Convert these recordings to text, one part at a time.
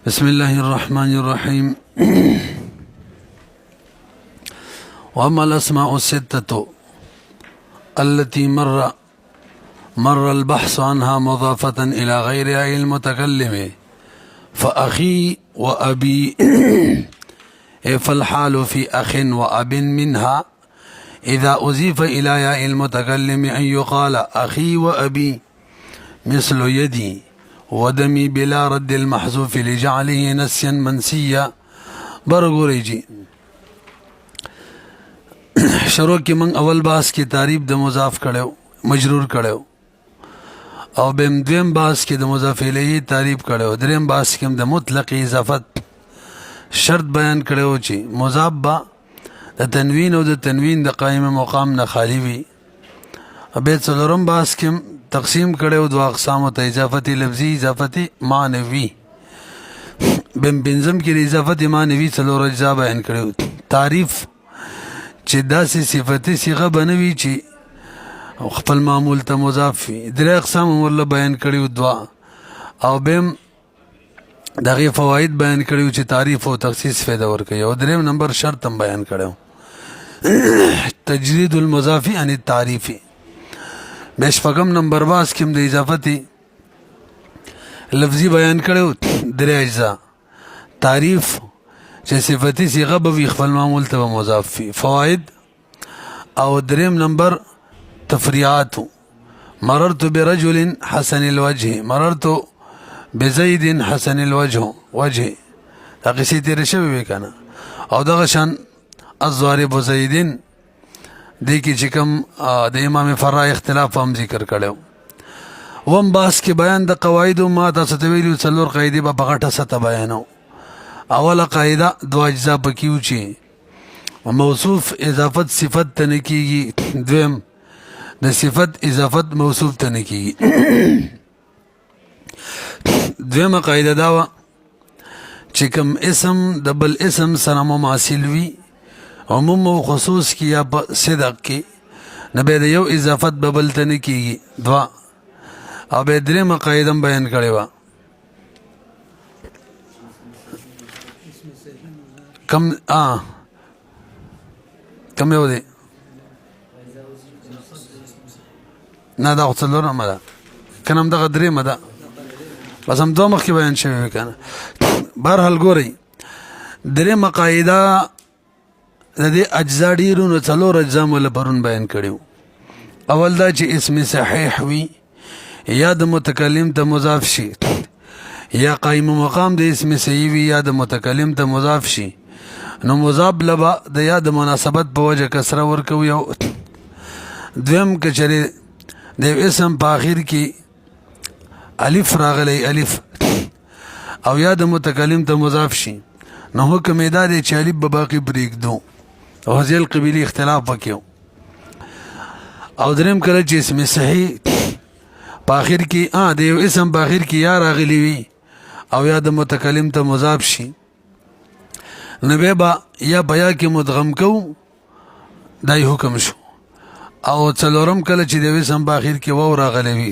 بسم الله الرحمن الرحيم. وأما الأسماء الستة التي مر البحث عنها مضافة إلى غيرها المتكلم فأخي وأبي فالحال في أخ وأب منها إذا أضيف إلى ياء المتكلم أن يقال أخي وأبي مثل يدي ودمي بلا رد المحذوف لجعله نسيا منسيا. برګورئ جی شروع کې من اول باس کې تعریف د مضاف کړو مجرور کړو او بهم دویم باس کې د مضاف الیه تعریف کړو دریم باس کې د مطلق اضافت شرط بیان کړو چې مضاف با د تنوین او د تنوین د قائم مقام نه خالی وي. ابه څلورم باس کې تقسیم کړو دو اقسام ته اضافتی لفظی اضافتی معنوي. بهم پنځم کې اضافت معنوي څلور اجزا بیان کړو. تعریف چې داسې صفتی صيغه بنوي چې خپل معمول ته مضاف وي. درې اقسام ورله بیان کړو دوا او بهم دغه فواید بیان کړو چې تعریف او تخصیص فائدہ ورکوي او دریم نمبر شرط هم بیان کړو تجرید المضاف عن التعریف. بشپږم نمبر باس کې د اضافتی لفظي بیان کړو درې اجزا. تعریف چې صفتی صيغه به خپل معمول ته مضاف وي. فواید او دریم نمبر تفریعات. مررت برجل حسن الوجه مررت بزید حسن الوجه وجه دا قصې تیرې شوې وې کنه او دغه شان الضارب زیدین دې کې چې کوم د امام فرا اختلاف هم ذکر کړو. وم باس کې بیان د قواعد ما تاسو ته ویلو څلور قاعده په غټه سطح بیانو. اوله قاعده دو اجزا پکې و چې موصوف اضافت صفت ته نه کیږي. دویم د صفت اضافت موصوف ته نه کیږي. دویمه قاعده دا و چې کوم اسم د بل اسم سره مماثل وي عموم او خصوص کې یا په صدق کې نه به د یو اضافت به بل ته نه کیږي. دوا او به درېمه قاعده بیان کړې وه کم یو دی نه دا خو څلورمه ده که نه همدغه درېمه ده بس هم دوه مخکې بیان شوی وي که نه. بهرحال ګورئ درېمه قاعده د دې اجزا ډېرو نو څلور اجزا مو له پرون بیان کړي. اول دا چې اسم صحیح وي یا د متکلم ته مضاف شي یا قائم مقام د اسم صحیح وي یا د متکلم ته مضاف شي نو مضاف لبا د یا د مناسبت په وجه کسره ورکوي. او دویم که چېرې د اسم په آخر کې الف راغلی الف او یا د متکلم ته مضاف شي نو حکم یې دا دی چې الف به باقي پرېږدو او ذیل قبیلې اختلاف وکړو. او دریم کله چې اسم صحیح په آخر کې د یو اسم په آخر کې یا راغلی وي او یا د متکلم ته مضاف شي نو بیا به یا په یا کې مدغم کوو دای حکم شو. او څلورم کله چې د یو اسم په آخر کې واو راغلی وي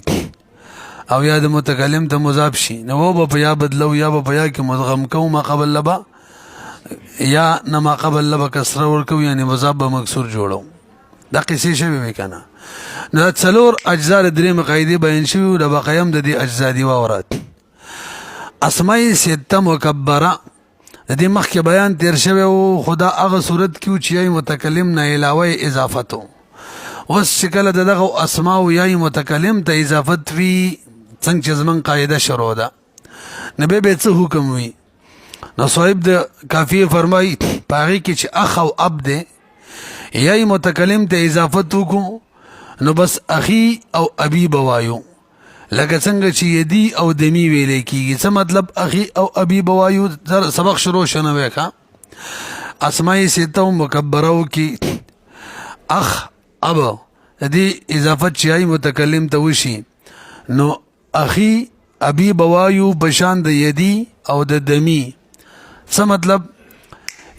او یا د متکلم ته مضاف شي نو و به په یا بدلو یا به په یا کې مدغم کوو ما قبل لبا یا نه ما قبل لبا کسره ورکوو یعنی مضاف به مکسور جوړو. دا قصې شوې وې که نه. نو دا څلور اجزا د درېمې قاعدې بیان شوي وو. د بقیه هم د دې اجزا دي واورات. اسماء سته مکبره د دې مخکې بیان تیر شوی و خو دا هغه صورت کې و چې یای متکلم نه علاوه اضافت و. اوس چې کله د دغه اسماء یای متکلم ته اضافت وي څنګه چې زموږ قاعده شروع ده نو بیا به څه حکم وي. نو صاحب د کافیه فرمایي په هغې کې چې اخ او اب دی یای متکلم ته اضافت وکړو نو بس اخی او ابي به وایو لکه څنګه چې یدي او دمی ویلی کېږي. څه مطلب اخی او ابي به وایو سبق شروع شنوی که اسماء سته مکبرو کې اخ اب د دې اضافت چې یای متکلم ته وشي نو اخی ابي به وایو بشان د یدي او د دمی. څه مطلب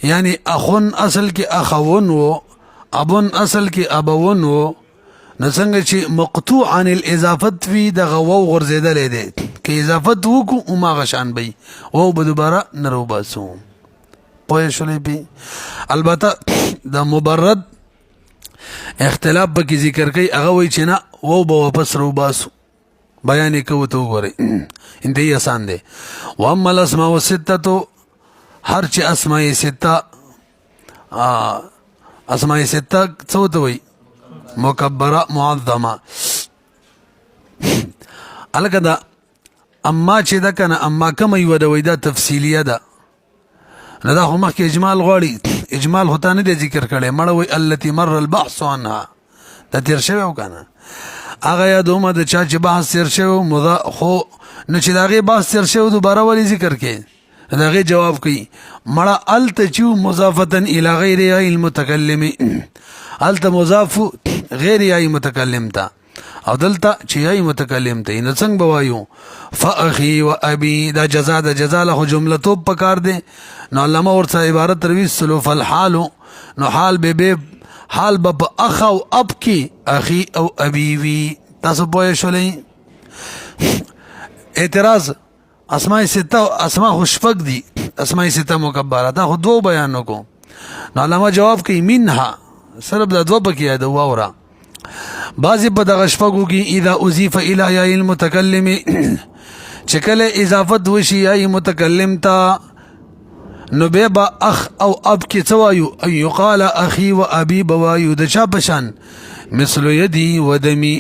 یعنی اخون اصل کې اخون و ابون اصل کې ابون و نو څنګه چې مقطوع عن الاضافت وي دغه واو غورځېدلی دی که اضافت وکړو هماغه شان به واو به دوباره نه روباسو. پوه شولې پې. البته د مبرد اختلاف پکې ذکر کوي، هغه وایي چې نه واو به واپس روباسو. بیان یې کوو ته وګورئ، انتهایی آسان دی. واما الاسماء الستة، هر چې اسماء سته، اسماء سته څه ورته وایي؟ مکبره معظمه. هلکه دا اما چې ده که نه، اما کومه یوه ده وایي دا تفصیلیه ده، نو دا خو مخکې اجمال غواړي. اجمال خو تا نه دی ذکر کړی. مړه وایي التي مر البحث عنها، دا تېر شوی و که نه. هغه یادومه د چا چې بحث تېر شوی خو نو چې د هغې بحث تېر شوی دوباره ولې ذکر کوي؟ د هغې جواب کوي مړه هلته چې مضافة الی غیر یای المتکلم، هلته مضاف غیر یای متکلم ته، او دلته چې یای متکلم ته. نو څنګه به وایو؟ فاخي و ابي، دا جزا ده، جزا له خو جمله توب پکار دی. نو علامه ورڅه عبارت رویستلو فالحالو، نو حال به حال به په اخ او اب کې اخي او ابي وي. تاسو پوه شولئ؟ اعتراض اسماء سته، اسماء خو شپږ دي، اسماء سته مکبره، دا خو دوه بیان وکړو. نو علامه جواب کوي منها، صرف دا دوه پکې یاد واوره. بعضې په دغه شپږو کې اذا اضیف الی یای المتکلم، چې کله اضافت وشي یای متکلم ته، نو بیا به اخ او اب کې څه وایو؟ ان یقال اخي و ابي به وایو د چا په شان؟ مثل یدي و دمي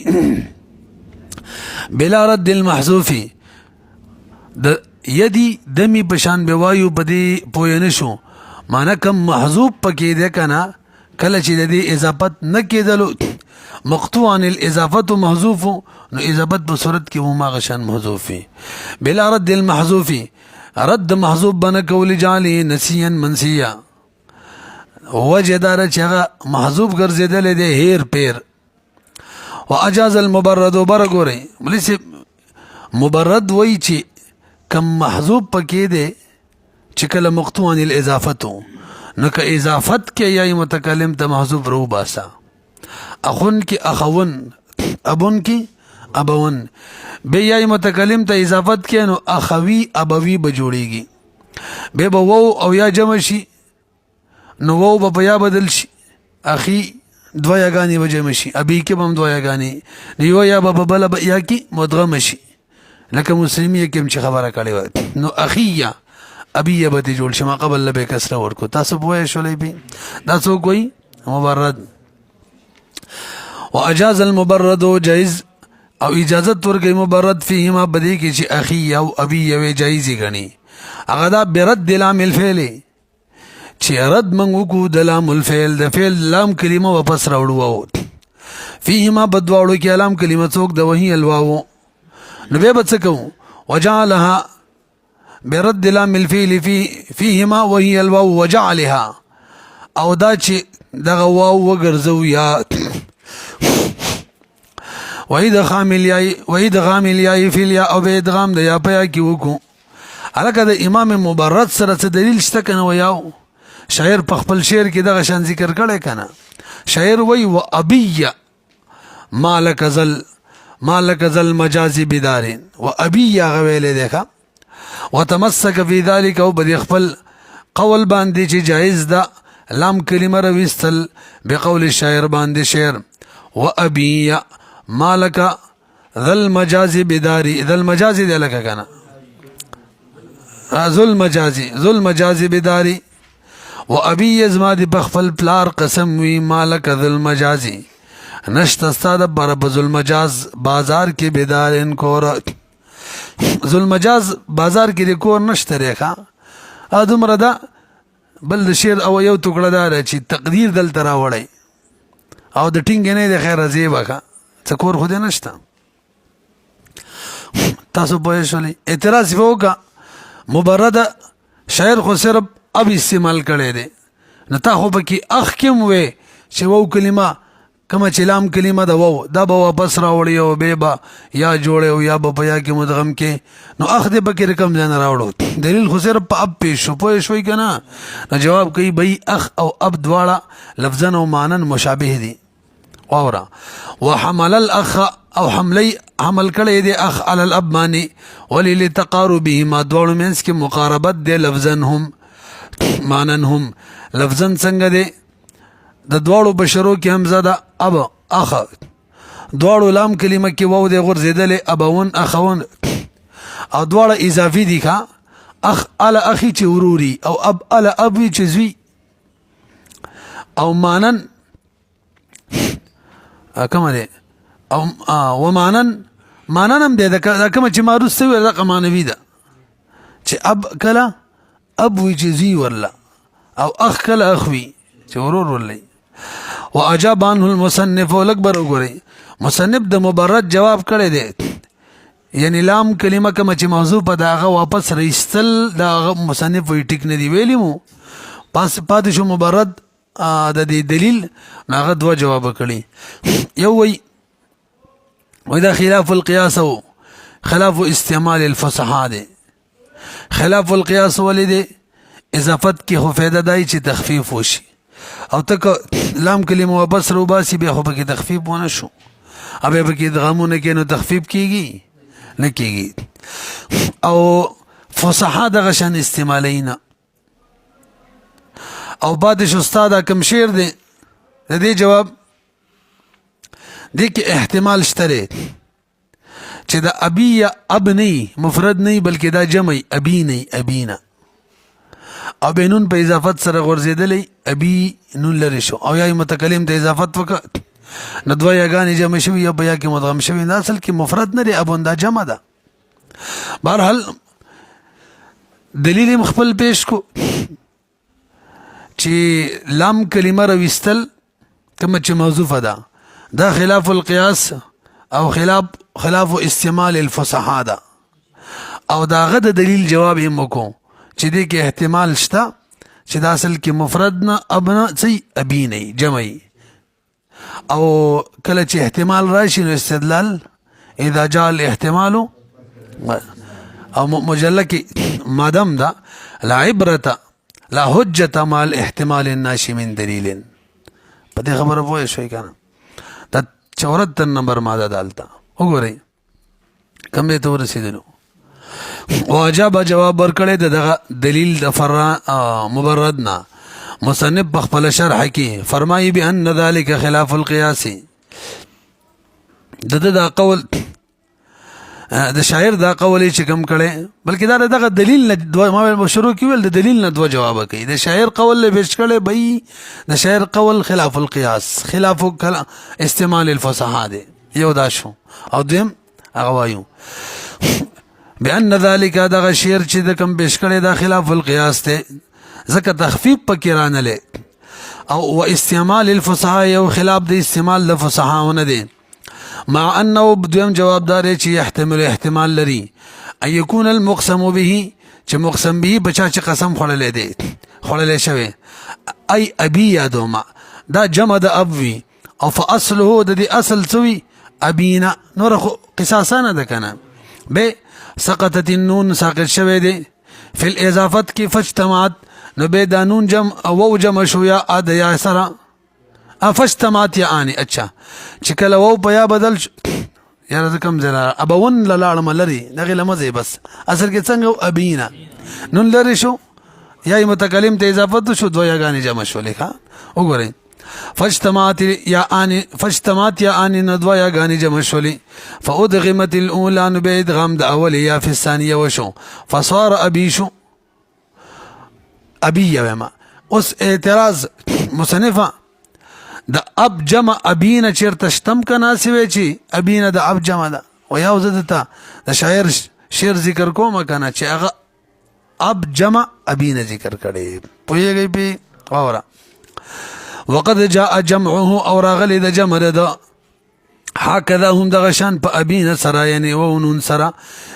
بلا رد المحذوف، د یدي دمي په شان به وایو. په دې پوه نه شو معنی کم محذوب پکې دی که نه، کله چې د دې اضافت نه کېدلو مقطوعا الاضافت محذوف، نو اضافت په صورت کې هماغه شان محذوف وي. بلا رد المحذوف، رد محذوب بنه کولی جعلی نسیا منسیا، وجه داره چې هغه محذوب ګرځېدلی دی هیر پیر. و اجاز المبرد، بره ګورئ ملي مبرد وایي چې کم محذوب پکې دی چې کله مقطوعا الاضافتو، نو که اضافت کې یای متکلم ته محذوب رو باسا. اخون کی اخون، ابون کی ابون، بے یای متکلم ته اضافت کې نو اخوی ابوی به جوړیږي. بے به وو او یا جمع شي، نو وو به په یا بدل شي، اخی دوه یاګانې به جمع شي، ابي کې به هم دوه یاګانې، یو یا به په بله یا کې مدغمه شي، لکه مسلمي کې هم چې خبره کړې وه. نو اخیه ابي به دې جوړ شي، ما قبل له به کسره ورکو. تاسو پوه شولئ پې؟ دا څوک وایي؟ مبرد. و اجاز المبرد، جایز او اجازت ورکوي مبرد فيهما بدی کې چې اخي او ابي یوې جایزي غني. هغه دا برد لام الفعل، چې رد موږ وکړو د لام الفعل، د فعل لام کلمه واپس راوړو. فيهما بدواړو کې لام کلمه څوک د وهي الواو، نو بیا به څه کوو؟ وجعلها برد لام الفعل فيهما وهي الواو وجعلها، او دا چې دغه واو وګرځو یا وإدغام الياء في الياء، او بإدغام د یا په یا کې وکړو. هلکه د امام مبرد سره څه دلیل شته که نه؟ ویاو شاعر په خپل شعر کې دغه شان ذکر کړی که نه؟ شاعر وایي و ابي ما لك ذل مجاز بدار، و ابي هغه ویلی دی ښه. وتمسك في ذلك، او په خپل قول باندې چې جایز ده لام کلمه رویستل بقول الشاعر باندې شعر. و ابي ما لك ذل مجاز بداري، ذل مجاز دی لکه کنه ذل مجاز بداري. و ابي زما دی بخفل پلار قسم وی ما لك ذل مجازي، نشت استاد پر بذل مجاز بازار کې بدار ان کور. ذل مجاز بازار کې کور نشته ریخه ادمره ده. بل د شعر او یو ټوکړه ده چې تقدیر دلته راوړی او د ټینګ نه د خیر زیبه کا څه کور خو دې نشته. تاسو پوه شولئ؟ اعتراض به وکړه مبرده شاعر خو صرف اب استعمال کړی دی، نو تا خو پکې اخ کې هم وې چې وو کلمه کومه چې لام کلمه ده وو دا به واپس راوړي او بیا به یا جوړی او یا به په یا کې مدغم کې، نو اخ دې پکې رقم ځای نه راوړو. دلیل خو صرف په اب پیش شو. پوه شوئ که نه؟ نو جواب کوي بھئی اخ او اب دواړه لفظا او معنن مشابه دي. واورا وحمل الاخ او حملی حمل کړی دی اخ علی الاب باندې ولی لتقاربهما دوړو منس کې مقاربت دی لفظا هم مانن هم لفظا څنګه دی د دوړو بشرو کې حمزه ده اب اخ دوړو لام کلمه کې واو دی غرزیدل ابون اخون او دوړه اضافي دي ښا اخ علی اخی چې وروري او اب علی ابوی چې زوی او مانن کومه ده او ومانن هم ده کومه چې معروف سوی رقم مانوي ده چې اب کله ابوی چې زوی ولا او اخ کله اخوي چې ورور ولي واجاب عنه المصنف الاكبر وګوري مصنف د مبرد جواب کړی دی یعنی لام کلمه کوم چې موضوع په داغه واپس رئیستل دا مصنف وی ټیک نه دی ویلی مو پاتې شو مبرد د دې دلیل هغه دوه جواب کړي یو وی دا خلاف القياس او خلاف استعمال الفصحاء دی خلاف القياس ولید اضافت کی خو فائدہ دای چې تخفیف وشي او تک لام کلمه واپس رو باسی بیا خو پکې تخفیف ونه شو ابه پکې ادغامونه کې نو تخفیف کیږي نه کیږي او فصحاء دغه شان استعمالینا او بعد شو استاد کوم شعر دی د دې جواب دی کې احتمال شته چې دا ابي ابني مفرد نه بلکې دا جمع ابي نه ابينا او بینون په اضافت سره غورځیدلې ابي نون لري شو او یا متکلم ته اضافت وکړه نو دوه یګانې جمع شوی یا بیا کې مدغم شوی دا اصل کې مفرد نه دی ابون دا جمع ده بهرحال دلیل مخبل پیش کو چې لام کلمه رويستل کوم چې موضوفه ده دا خلاف القياس او خلاف استعمال الفصحاء ده او دا غد دلیل جواب هم وکړو چې دې کې احتمال شته چې دا اصل کې مفرد نه ابنا سي ابي نه جمعي او کله چې احتمال راشي نو استدلال اذا جاء الاحتمال او مجلد مادام دا لا عبرة لا حجة مع الاحتمال الناشئ من دلیل په دې خبره پوه شئ کنه دا 74 نمبر ماده دالتا وګورئ کوم ته ورسېدلو واجب جواب ورکړی دغه دلیل د مبردنا مصنف بخپل شرح کې فرمایي بان ذلك خلاف القياس دا قول د شاعر دا قول چې کوم کړي بلکې دا دغه دلیل نه ما شروع کیول د دلیل نه دوه جواب کوي د شاعر قول له پیش کړي بي د شاعر قول خلاف القياس خلاف استعمال الفصحاء دي یو دا شو او دیم هغه وایو بان ذلك دغه شعر چې د کوم پیش کړي دا خلاف القياس ته ځکه تخفیف پکې رانه او و استعمال الفصحاء یو خلاف د استعمال الفصحاء دي مع انه بدون جواب دار چې يحتمل احتمال لري ان يكون المقسم به چې مقسم به بچا چې قسم خړلې دي خړلې شوی اي ابي يادوما دا جمع د ابوي او فاصله د دې اصل سوي ابينا نور قصاصانه ده کنه به سقطت النون ساقط شوی دي في الاضافات کې فاجتمعت نو به دا نون جمع او جمع شو یا اد یا سرا افشتمات یعنی اچھا چې کله وو په یا بدل یا کم زرا ابون لاړم لري دغه لمزه بس اصل کې څنګه ابینا نون لري شو یا متکلم ته اضافه شو دوه یګانی جمع شو لیکه وګورئ فاجتمعت یا ان ندوا یګانی جمع شو لي فادغمت الاولى بادغام د اول یا في الثانيه وشو فصار ابي شو ابي یما اوس اعتراض مصنفه د اب جمع ابینا چیرته شتم کنا سوي چی ابینا د اب جمع ده و یا وزدتا د شاعر شعر ذکر کوم کنا چې هغه اب جمع ابینا ذکر کړي پوهیږي په اورا وقد جاء جمعه او راغلی د جمع ده هكذا هم دغشان په ابینا سرا یعنی و نون سرا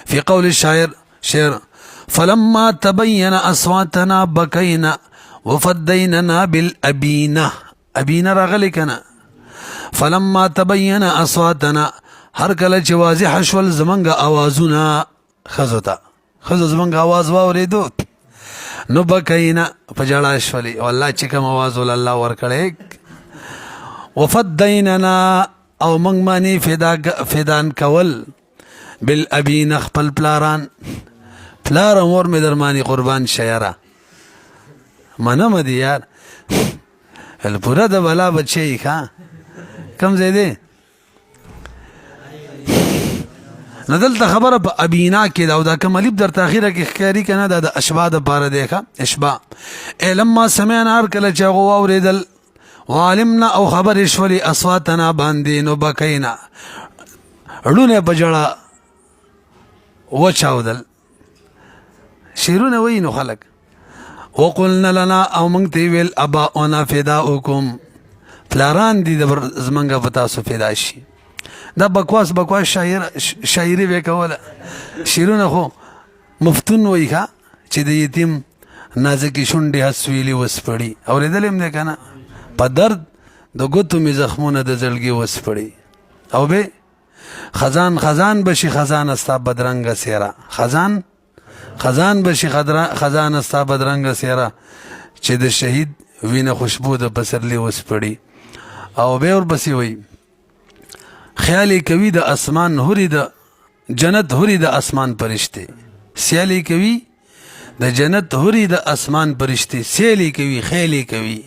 في قول الشاعر شعر فلما تبين اصواتنا بكينا وفديننا بالابينا ابینا راغلی کنا فلما تبين اصواتنا هر کله چې واضح شول زمنګ اوازونه خزوتا خزو زمنګ आवाज واوریدو نو بکینا پجړا شولې والله چې کوم आवाज ول الله ور کړې وفدیننا او منگ مانی فدان کول بالابین خپل پلاران پلار مور می درمانی قربان شیرا منم دی یار پورا د بلا بچی ښا کم زیده نو دلته خبره په ابینا کې دا او دا کوم الف در تاخیره کې ښکاری کنه دا د اشباع د پاره دی ښا اشباع لما سمعنا هر کله چې هغه واورېدل وعلمنا او خبر شولي اصواتنا باندې نو بکینا اړونه بجړه وچاودل شیرونه وای نو خلق وقلنا لنا او مونږ ته ویل اباؤنا فداؤکم پلاران دي د زمنګ پتا سو فدا شي دا بکواس شاعری وکوله شیرونه خو مفتون وای ښا چې د یتیم نازکی شونډې حسویلی وسپړي اورېدل هم نه کنه په درد د ګوتو می زخمونه د زړګي وسپړي او به خزان بشي خزان استا بدرنګ سیرا خزان بشي خزان استا بدرنګ سیرا چې د شهید وینه خوشبو د پسرلی وسپړي او به ور بسی وای خیالی کوي د اسمان هوري د جنت هوري د اسمان پرشته سیالی کوي د جنت هوري د اسمان پرشته سیالی کوي خیالی کوي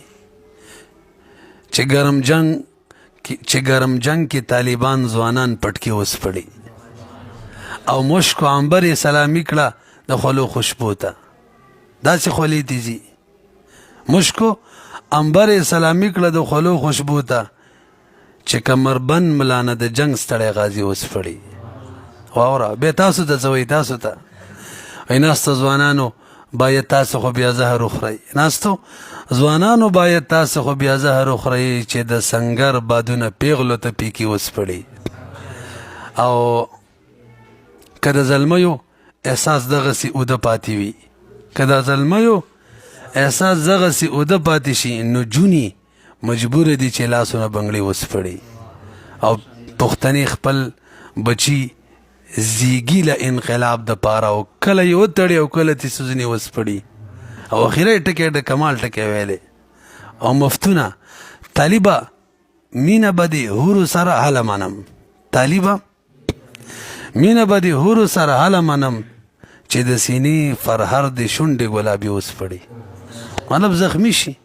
چې ګرم جنگ کې طالبان ځوانان پټکی وسپړي او مشک عنبر سلامي کړه د خلو خوشبو ته داسې خولې تیزي مشک عنبر سلامي کړه د خلو خوشبو ته چې کمربند ملانه د جنگ ستړی غازی وسپړي واوره به تاسو ته زوي تاسو ته ایناست ځوانانو باید تاسو خو بیا زهر وخورئ ناستو ځوانانو باید تاسو خو بیا زهر وخورئ چې د سنگر بادونه پیغلو ته پیکي وسپړي او که د زلمیو احساس دغسې اوده پاتې وي که د زلمیو احساس دغسې اوده پاتې شي نو جونی مجبور دي چې لاسونه بنګړي وسپړي او پښتنې خپل بچي زیږي له انقلاب د پاره او کله یې وتړي او کله تې سوزنې وسپړي او اخیری ټکی د کمال ټکی ویلی او مفتونه طالبه مینه به دې هورو سره هله منم طالبه مینه به دې هورو سره هله منم چې د سینې فرهر د شونډې ګلابي وسپړي مطلب زخمی شي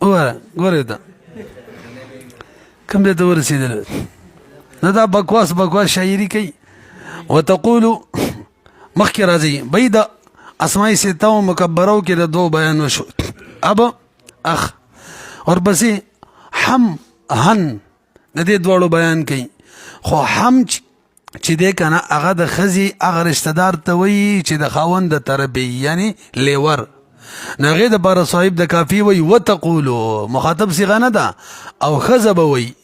ګوره ته کوم ځای ته ورسېدل نه دا بکواس شاعري کوي وتقولو مخکې راځي بی د اسماء سته و مکبرو کې د دو بیان وشو اب اخ ورپسې هم هن د دې دواړو بیان کوي خو هم چې دی که نه هغه د ښځې هغه رشته دار ته وایي چې د خاوند د طرفې یعنې لیور نو هغې دپاره صاحب د کافي وایي وتقولو مخاطب صیغه نه ده او ښځه به وایي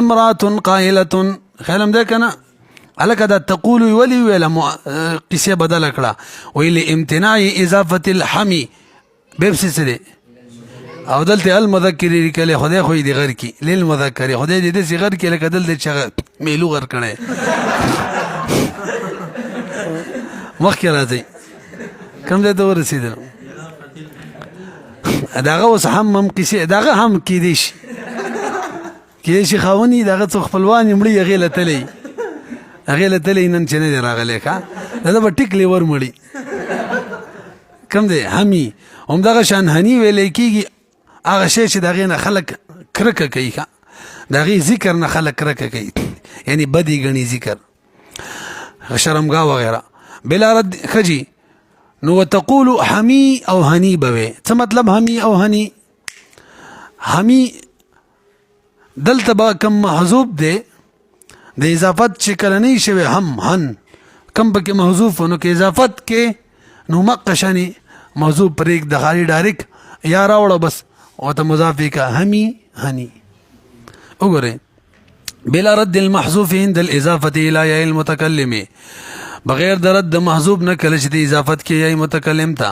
امراتن قائلتن خیالم دی که نه هلکه دا تقولو ولې ویله قصې بدله کړه وایي لامتناع اضافة الحمی بیبسې څه دی او دلته المذکرې لیکلی خدای خو یې دې غر کي للمذکرې خدای دې داسې غر کي لکه دلته چې هغه میلو غر کړی مخکې راځئ کوم ځای ته ورسېدلو دغه اوس هم قصې دغه هم کیدی شي خاوند یې دغه څو خپلوان یې مړي هغې له تلی نن چې نه دی راغلی ښه دا به ټیک لیور مړي کوم دی همي همدغه شان هني ویلی کېږي هغه شی چې د هغې نه خلک کرکه کوي ښه د هغې ذکر نه خلک کرکه کوي یعنی بدی ګڼي ذکر شرمګاه وغیره بلا رد ښه نو وتقولو حمی او هني به وی څه مطلب حمی او هني حمی دلته به کم محذوب دی د اضافت چې کله نه شوی هم هن کم پکې محذوف نو کې اضافت کې نو مقشنی محذوب پرېږ د خالي ډایرک یا راوړه بس ورته مضاف کا همي هني وګورئ بلا رد المحذوف عند الاضافه الى ياء المتكلم بغیر د رد محذوب نه کله چې د اضافت کې یاء متکلم ته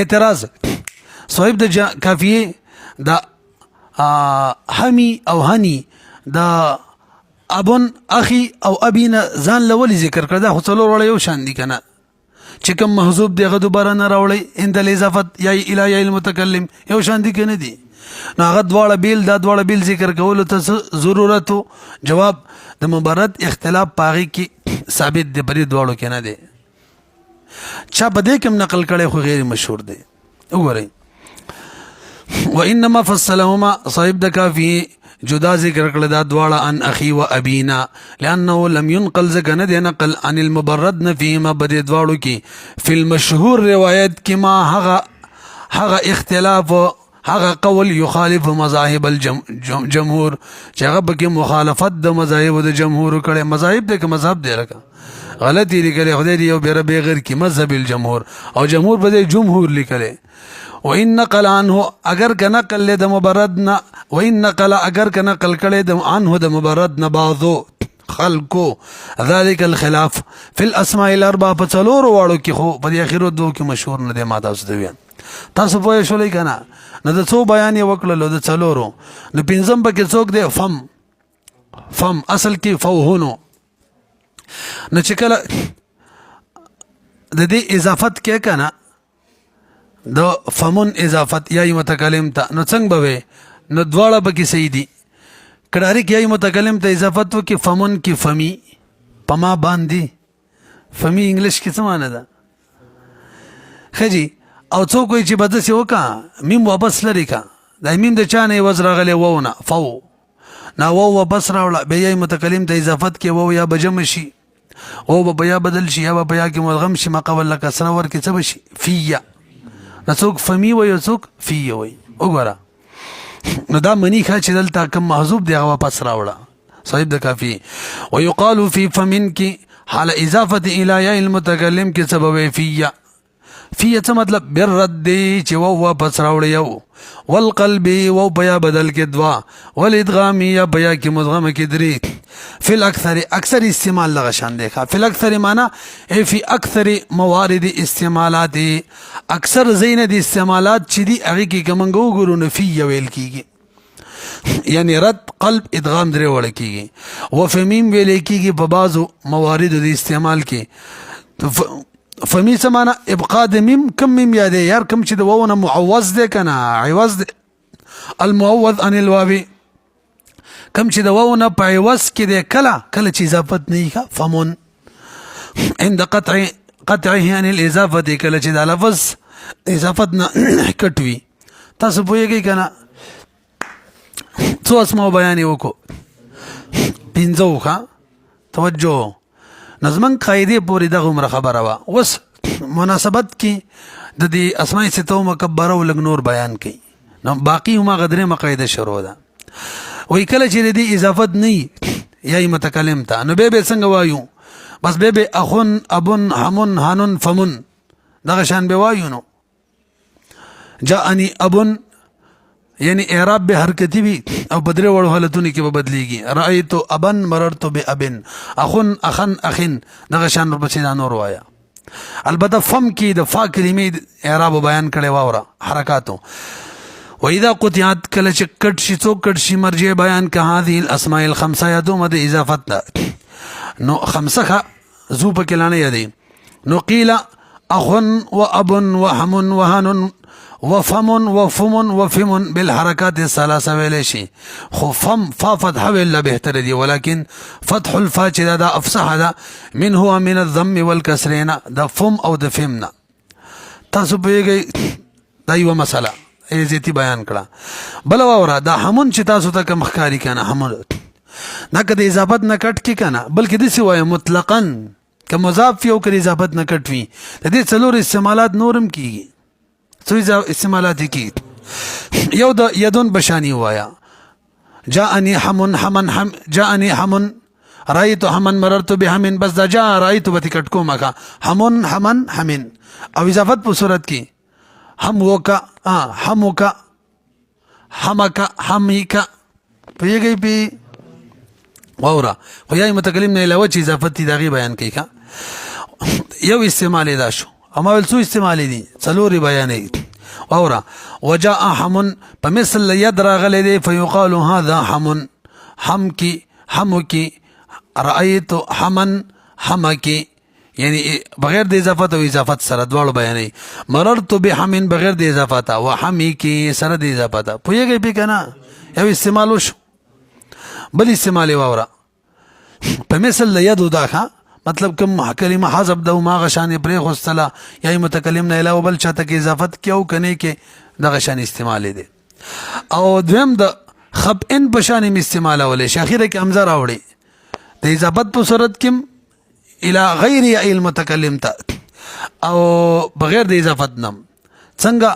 اعتراض صاحب د کافیه دا همي او هني دا ابن اخي او ابينا ځان لولي ذکر کړه دا خو څلور وړه یو شان دي کنه چې کوم محذوب دی هغه دوباره نه راوړی عند الاضافه یا الى المتکلم یو شان دي کنه دي نو هغه دواړه بیل دا دواړه بیل ذکر کولو ته ضرورت جواب د مبرد اختلاف پاغي کې ثابت دی پرې دواړو کې نه دی چا بده کوم نقل کړي خو غیر مشهور دی وګورئ وانما فصلهما صاحب د کافی جدا ذکر کړل دا دواړه ان اخي و ابينا لانه لم ينقل ذکر نه دی نقل عن المبرد فيما بده دواړو کې فی المشهور روایت کې ما هغه اختلاف هغه قول يخالف مذاهب الجمهور چې هغه به مخالفت د مذاهب د جمهور کړي مذاهب د مذهب دی لکه غلطی لیکلې خدای دی یو بیر بغیر کې مذهب الجمهور او جمهور به جمهور لیکلې وان نقل عنه اگر کنه نقل د مبرد نه وان نقل اگر کنه نقل کړي د عنه د مبرد نه بعضو خلقو ذلك الخلاف في الاسماء الاربعه فصلور واړو کې خو په اخرو دوه کې مشهور نه دی ما تاسو دی تاسو پوه شولې کنه نو د څو بیان یې وکړلو د څلورو نو پنځم پکې څوک دی فم اصل کې فوهونو نو چې کله د دې اضافت کې کنه د فمن اضافت یای متکلم ته نو څنګه به نو دواړه پکې صحیح دي کډاری کې یای متکلم ته اضافت وکي فمن کې فمی پما باندې فمی انګلیش کې څه معنی ده خجی او څوک چې بده سی وکا میم واپس لري کا د میم د چانه وزر غلې وونه فو نا وو واپس راوړه به یای متکلم ته اضافت کې وو یا بجم شي او به بیا بدل شي یا به بیا کې ملغم شي ما قبل لك سره ور کې څه بشي فیا نڅوک فمی وي څوک فی وي وګوره نو دا منی ښه چې دلته کوم محذوب دی هغه واپس راوړه صاحب د کافی ويقال في فمن کی حال اضافه الى یا المتکلم کې سبب فیا فی څه مطلب بالرد چې وو واپس راوړی یو والقلب وو بیا بدل کې دوا والادغام یا بیا کې مدغم کې درې فی الاکثر استعمال لغه شان دی فی الاکثر معنا ای فی اکثر موارد استعمالات اکثر زین د استعمالات چې دی هغه کې کومنګو ګورو نه فی ویل کیږي یعنی رد قلب ادغام درې وړ کیږي و فمیم ویل کیږي په بعضو موارد د استعمال کې فمی سمانا ابقاء د میم کم میم یادې یار کم چې د وونه معوض دی کنه عوض دی المعوض عن الواو کم چې د وونه په عوض کې دی کله چې اضافت نه ښه فمون عند قطعه عن الاضافه کله چې د لفظ اضافت نه کټوي تاسو پوهیږئ کنه څو اسماء بیان وکړو پنځو ښه توجه نظمن قاعده پوری دغه عمر خبره وا وس مناسبت کې د دې اسماء ستو مکبره ولګ نور بیان کړي نو باقی هم غدره مقاعده شروع ده وای کله چې دې اضافت نه یا متکلم ته نو به څنګه وایو بس به اخن ابن همن هانن فمن دغه شان به وایو نو جاءني ابن یعنی اعراب به حرکتی وي او بدره وړو حالتونه کې به بدليږي رايت ابن مررت بابن اخن اخن اخن دغه شان په څه نور وایا البته فم کې د فا کلمې اعراب بیان کړي واوره حرکاتو واذا قطعت کله چې کټ شي څوک کټ شي مرجع بیان که هذه الاسماء الخمسه يدوم د اضافت نو خمسه زو په کلانه یادي نو قيل اخن وابن وهم وهن وفم وفم وفم بالحركات الثلاثه ویل شي خو فم فا فتح ولا بهتر دي ولكن فتح الفا چې دا افصح ده من هو من الضم والكسرين دا فم او د فمنا تاسو پیږئ دا یو مسله ایزتی بیان کړه بل وره دا همون چې تاسو ته کوم ښکاری کنه همون دا کده اضافت نه کټ کی کنه بلکې د سی وای مطلقاً که مضاف یو کړي اضافت نه کټ وی د دې څلور استعمالات نورم کیږي څو استعمالات کی یو د یدون بشانی وایا جاءني حمن حمن حم جاءني حمن رايت حمن مررت بحمن بس دا جاء رايت بت کټ کومه حمن حمن حمن او اضافت په صورت کې هم وکا همکا همکا همیکا پیږي پی واورا خو یای متکلم نه علاوه چې اضافت دغه بیان کوي یو استعمال دا شو اما ول څو استعمال دي څلوري بیانې واورا وجاء حمن فمثل يدرى غلدي فيقال هذا حمن حمكي حمكي رايت حمن حمكي یعنی بغیر د اضافت او اضافت سره دواړو بیانوي. مررت بحم بغیر د اضافت او حمی کې سره د اضافت. پوهیږئ پې که نه؟ یو استعمال وشو، بل استعمال یې واوره په مثل د یدو دا ښه مطلب کوم کلمه حذف ده ما غشانې پرېښوستله یا یې متکلم نه علاوه بل چاته کې اضافت کې او که نه کې دغه شان استعمال دی. او دویم د خبئن په شان یې استعمالولی شي، اخیره کې همزه راوړي د اضافت په صورت کې الى غیر یا المتکلم ته او بغیر د اضافت نم څنګه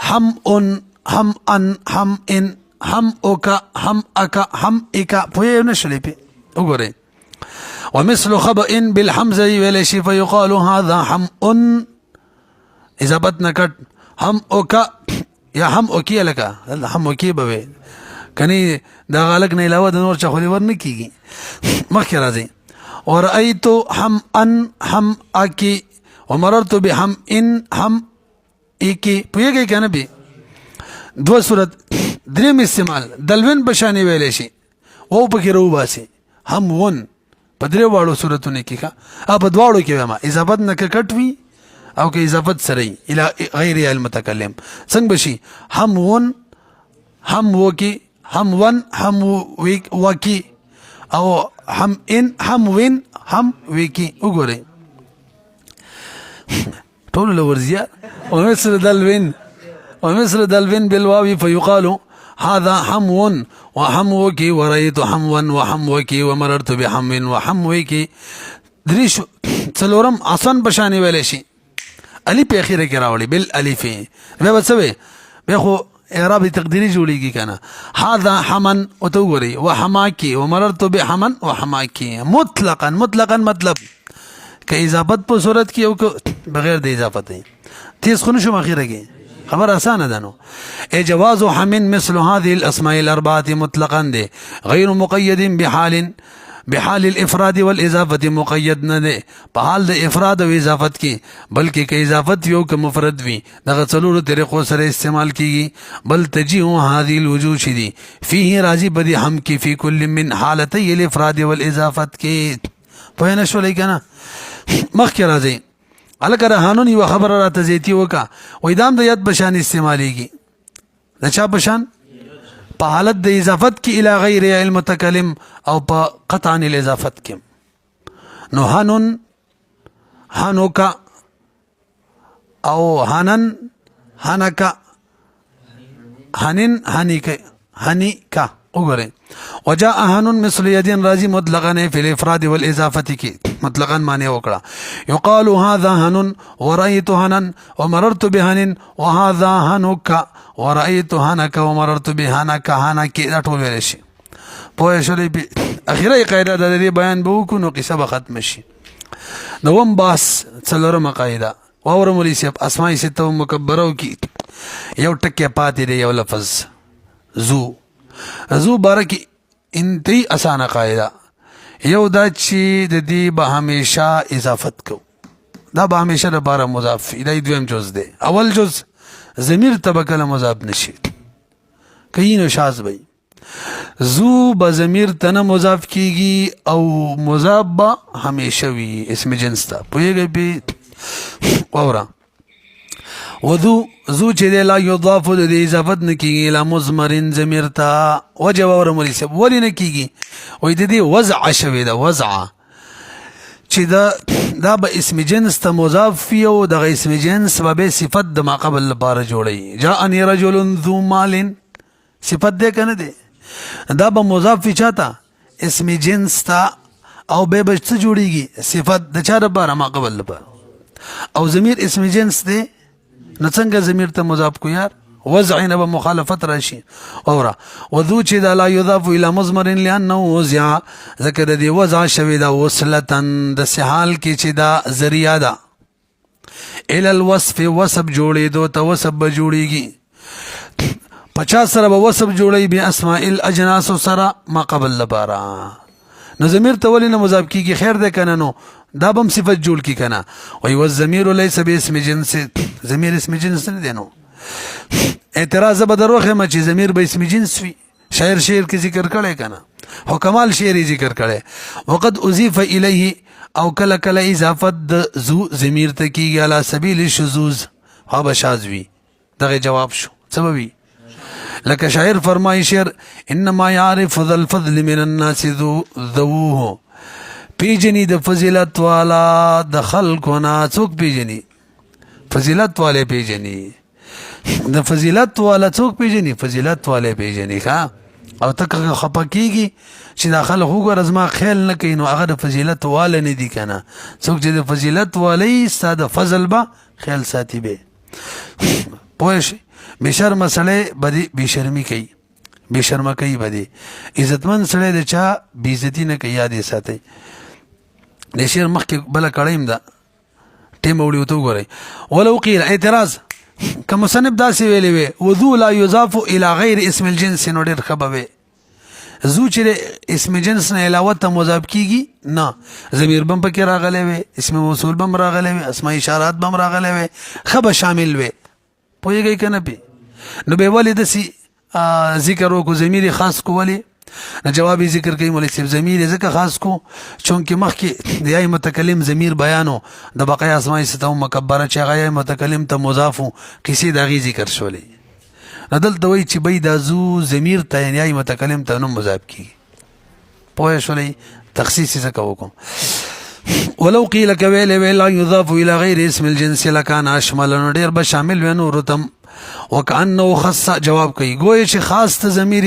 هم ان هم ان هم ان هم اوکا هم اکا هم اکا پوهې نه شلې پې وګورئ. ومثل خبئن بالحمزه ویلی شي فیقال هذا هم ان اضافت نه کټ هم اوکا یا هم اوکی لکه هم اوکی به وي کنی دا غالک نه علاوه د نور چا خو دې ور نه کېږي. مخکې راځي ورأيت هم ان هم اکی ومررت بهم ان هم اکی پوهېږئ که نه بې دوه صورت. دریم استعمال دلوین په شانې ویلی شي او پکې راوباسي هم ون په درې واړو صورتونو کې ښه په دواړو کې وایم اضافت نه که کټ وي او که اضافت سره وي الى غیر المتکلم څنګه به شي هم ون هم وکی هم ون هم وکی او هم ان هم وین هم وکی. وګورئ ټولو له ورزیات ومثل دلوین بالواو فیقال هذا حمو وحموكي ورأيت حموا وحموكي ومررت بحمو وحموكي. دریشو څلورم آسان بشانی ویلی شي الف په اخیره کې راوړي بالالف بیا به څه وی بیا خو اعراب تقدیری جوړیږي که نه. هذا حمن ورته وګورئ وحماکي ومررت بحمن وحماکي مطلقا مطلب که اضافت په صورت کې او که بغیر د اضافت دی تیز خو نشم اخیره کې خبر آسانه ده. نو جواز حمن مثل هذه الاسماء الاربعه مطلقا ده غیر مقید بحال الافراد والاضافه مقید نه ده په حال د افراد او اضافت کې بلکې که اضافت یو که مفرد وي دغه څلورو طریقو سره استعمال کیږي. بل تجیء هذه الوجوه شدي فيه راضي بدی هم کې فی کل من حالتي الافراد والاضافت کې پوه نه شولئ که نه. مخکې راځئ هلکه رهانون یوه خبره راته زیاتي وکړه وایي دا هم د ید په شان استعمالیږي د چا په شان په حالت د اضافت کې الی غیر المتکلم او په قطعا الاضافت کې. نو هنون هنوکا او هنن هنکا هنن هنیکا وګورئ. وجاء هنون مثل يدين راضي مطلقا في الافراد والاضافه کی مطلقا معنی وکړه. يقال هذا هنون ورأيت هنن ومررت بهنن وهذا هنك ورأيت هنك ومررت بهنك هنك دا ټول ویل شي. پوه شولې اخیره قاعده د دې بیان به وکړو نو قصه به ختم شي. دوم باس څلورمه قاعده واورم ولې صاحب اسماء سته مکبره کی یو ټکی پاتې دی یو لفظ زو بارکی انتهی اسانه قاعده یو دا چې د دې به همیشه اضافت کو دا به همیشه لپاره مضاف دا دویم جز دی. اول جز ضمیر ته کله مضاف نشي کینو شاذ وي زو به ضمیر ته نه مضاف کیږي او مضاف به همیشه وي اسم جنس ته پوهیږئ پې واوره. وذو زو چې دی لا یضاف د دې اضافت نه کېږي الی مضمرن ضمیر ته وجه واوره مولي صاحب ولې نه کېږي وایي د دې وضعه شوې ده وضعه چې دا به اسم جنس ته مضاف وي او دغه اسم جنس به صفت د ما قبل لپاره جوړوي. جاءني رجل ذو مال صفت دی که نه دی دا به مضاف وي چاته اسم جنس ته او به څه جوړیږي صفت د چا لپاره ما قبل لپاره او ضمیر اسم جنس دی نو څنګه ضمیر ته مضاف کو یار وضع نه به مخالفت راشي. اوره وذو چې دا لا یضاف الی مضمر لانه وضع ذکر د دې وضع شوی دا وصلتن د سحال کې چې دا ذریعہ ده الی الوصف وصف جوړېدو ته وصف به جوړیږي 50 سره به وصف جوړی به اسماء الاجناس سره ما قبل لپاره نو ضمیر ته ولې نه مضاف کیږي خیر ده کنه نو دا بم صفت جوړ کی کنه وای والضمیر ليس باسم جنس ضمیر اسم جنس نه دی. نو اعتراض به دروخه ما چې ضمیر به اسم جنس وي شاعر کې ذکر کړي کنه هو کمال شعر ذکر کړي وقد اضيف الیه او کله کله اضافت د ذو ضمیر ته کیږي علی سبیل الشذوذ ها بشاذ وی دغه جواب شو سببی لکه شاعر فرمایي شعر انما يعرف ذا الفضل من الناس ذووه پیجنی د فضیلت والا د خلقنا څوک پیجنی فضیلت والے پیجنی د فضیلت والا څوک پیجنی فضیلت والے پیجنی ښا او تک خپکیږي چې دا خلک وګور زما خیال نه کوي نو هغه د فضیلت والا نه دي کنه څوک چې د فضیلت والی ساده فضل با خیال ساتي به پوه شي بشرم سړی بدی بشرمی کوي بشرم کوي بدی عزتمن سړی د چا بیزتی نه کوي یاد ساتي د شعر مخکې بل کړیم دا ټیم وړي وته وګورئ ولو قیل اعتراض كما سنب داسې ویلې وي وذو لا يضاف الى غیر اسم الجنس نو ډېر خبره زو چې اسم جنس نه علاوه ته مضاف کیږي نه ضمیر بم پکې راغلی وي اسم موصول بم راغلی وي اسماء اشارات بم راغلی وي خبر شامل وي پوهیږئ کنه پی نو به ولې دسی ذکر وکړو ضمیر خاص کو ولې نه جوابي ذکر کوي مولوی صاحب ضمیر ذکر خاص کو چونکه مخکې د یای متکلم ضمیر بیانو د بقای اسماء ستو مکبره چې هغه متکلم ته مضاف کسی دغه ذکر شولې ندل دوی چې بيد ازو ضمیر ته یای متکلم ته نو مضاف کی پوه شولې تخصیص څه کوم ولو قيل كويل ولا يضاف الى غير اسم الجنس لكان اشمل ډیر به شامل ونو رتم وكانه خص جواب کوي گویا چې خاص ته ضمیر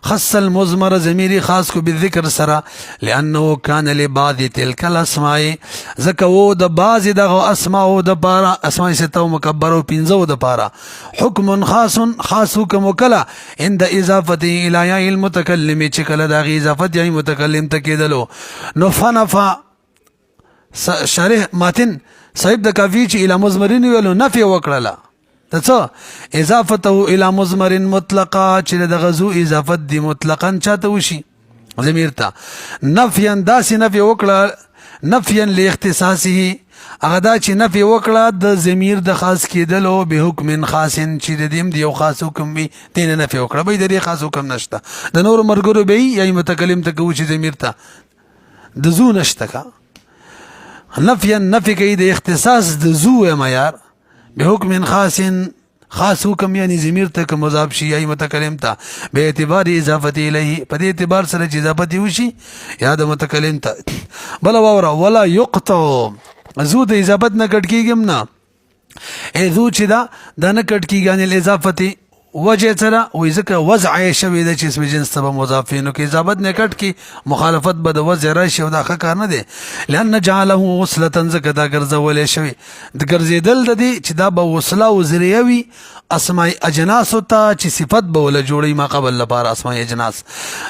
خص المضمر ضمیر خاص کو بالذکر سره لانه كان لبعض تلك الاسماء زکو د بعض دغه اسماء د بارا اسماء ستو مکبر او پنځو د بارا حکم خاص حکم وکلا عند اضافه الى ياء المتكلم چې کله د اضافت یای متکلم ته کېدلو نو فنفا شارح ماتن صاحب د کافی چې الى مضمرین ویلو نفي وکړه ته اضافته الى مضمر مطلقه چې د غزو اضافت دی مطلقاً چاته وشي ضمیر ته نفيا داسې نفي وکړه نفيا لاختصاصه هغه دا چې نفي وکړه د ضمیر د خاص کېدلو به حکم خاص چې د دیم دی یو خاص حکم وي دین نفي وکړه به د خاص حکم نشته د نور مرګرو به یا متکلم ته کوي چې ضمیر ته د زو نشته کا نفيا نفي کوي د اختصاص د زو معیار بحکم خاص حکم یعنی ضمیر ته مضاف شي یا متکلم ته به اعتبار اضافت الیه په دې اعتبار سره چې اضافت وشي یا د متکلم ته بل ولا يقطع زو د اضافت نه کټ کیږم نه اذو چې دا د نه کټ کیږي ان الاضافه وجه سره وې ځکه وضع شوی د چې اسم جنس ته مضافینو کې اضافت نه کټ کی مخالفت به د وضع راشي او دا ښه کار نه دی لئن جعله وصله ځکه دا ګرځولې شوی د ګرځیدل د دې چې دا به وصله او ذریعه وي اسماء اجناس ته چې صفت به ول جوړي ما قبل لپاره اسماء اجناس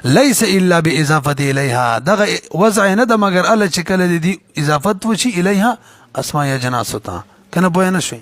ليس الا باضافه اليها دغه وضع نه د مگر ال چې کله دي اضافت وشي اليها اسماء اجناس ته کنه پوه نه شي